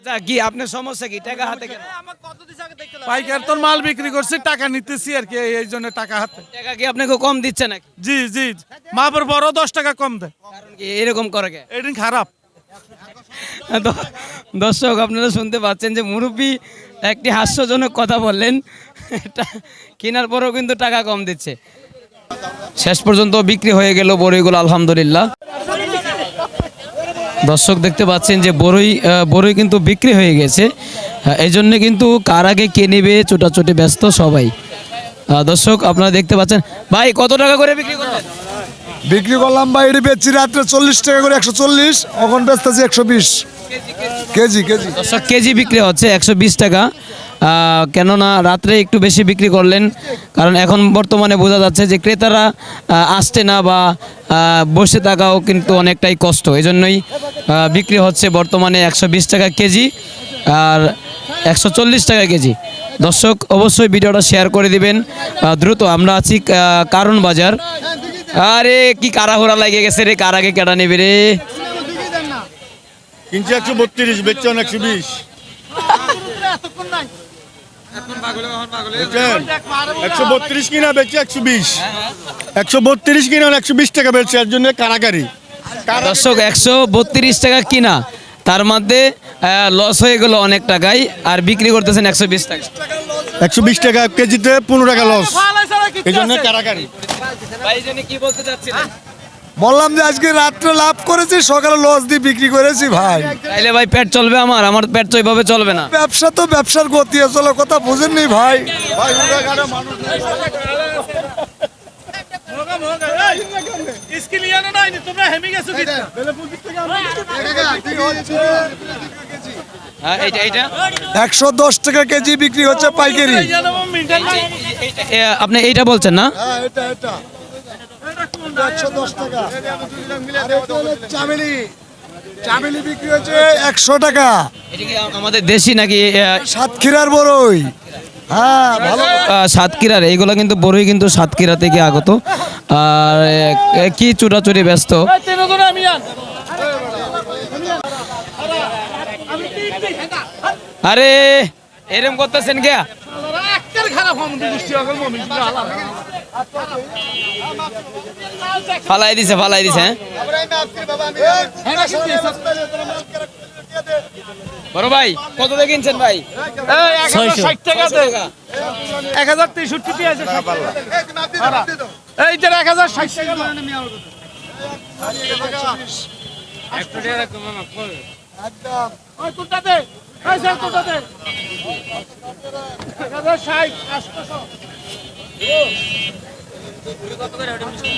আচ্ছা কি আপনার সমস্যা কি টাকা হাতে কেন? পাইকার তোর মাল বিক্রি করছি, টাকা নিতেছি আর কি, এই জন্য টাকা হাতে। টাকা কি আপনাকে কম দিচ্ছে নাকি? জি জি, মাপের বড় 10 টাকা কম দেয়। কারণ কি এরকম করে কে? এটা খারাপ। দর্শক আপনারা শুনতে পাচ্ছেন যে মুরব্বী একটি হাস্যজনক কথা বললেন, কেনার পরেও কিন্তু টাকা কম দিচ্ছে। শেষ পর্যন্ত বিক্রি হয়ে গেল বড়ইগুলো আলহামদুলিল্লাহ। দর্শক দেখতে পাচ্ছেন যে বড়ই কিন্তু বিক্রি হয়ে গেছে, এই জন্য কিন্তু কার আগে কে নেবে ছোটাছুটি ব্যস্ত সবাই। দর্শক আপনারা দেখতে পাচ্ছেন। ভাই কত টাকা করে বিক্রি করলেন? বিক্রি করলাম ভাই, এটি বেচছি রাত্রে 40 টাকা করে, 140, এখন বেচতেছি 120 কেজি। দর্শক কেজি বিক্রি হচ্ছে 120 টাকা। কেননা রাত্রে একটু বেশি বিক্রি করলেন, কারণ এখন বর্তমানে বোঝা যাচ্ছে যে ক্রেতারা আসছে না বা বসে থাকাও কিন্তু অনেকটাই কষ্ট, এই জন্যই বিক্রি হচ্ছে বর্তমানে 120 টাকা কেজি আর 140 টাকা কেজি। দর্শক অবশ্যই ভিডিওটা শেয়ার করে দিবেন দ্রুত। আমরা আছি কারণ বাজার। আরে কি কারাহুরা লাগে গেছে রে, কার আগে কেটা নেবে রে? কিনছে 132, বেচছে 120। 132 কিনা বেচছে 120, 132 কিনা 120 টাকা বেচছে, এর জন্য কারাকারি। দর্শক 132 টাকা কিনা, তার মধ্যে লস হয়ে গেল অনেক টাকায়, আর বিক্রি করতেছেন 120 টাকা। 120 টাকা কেজিতে 15 টাকা লস, এই জন্য কারাকারি। ভাই জানি কি বলতে চাচ্ছিলেন? বললাম যে আজকে রাত্রে লাভ করেছি, সকালে লস দিয়ে বিক্রি করেছি ভাই। তাইলে ভাই পেট চলবে? আমার পেট তো এইভাবে চলবে না। ব্যবসা তো ব্যবসার গতি চলে, কথা বুঝেননি ভাই। এইটা 110 টাকা কেজি বিক্রি হচ্ছে পাইকারি। আপনি এইটা বলছেন না? এটা 110 টাকা। আর এটা হলো চামেলি বিক্রি হচ্ছে 100 টাকা। এটা কি আমাদের দেশি নাকি সাতক্ষীরার বড়ই? হ্যাঁ ভালো। সাতক্ষীরার এইগুলো কিন্তু বড়ই কিন্তু সাতক্ষীরা থেকে আগত। আর কি চুরাচুরি ব্যস্ত। আরে এরম করতেছেন কে? ফালাই দিছে হ্যাঁ? বড় ভাই কত দিয়ে কিনছেন ভাই? 160 টাকা দে, 1063 আছে। এই যে 1060 টাকা দাও। একদম ওই কোনটা দে, এই স্যার কোনটা দে, 1060 800। কত করে ওটা মিষ্টি?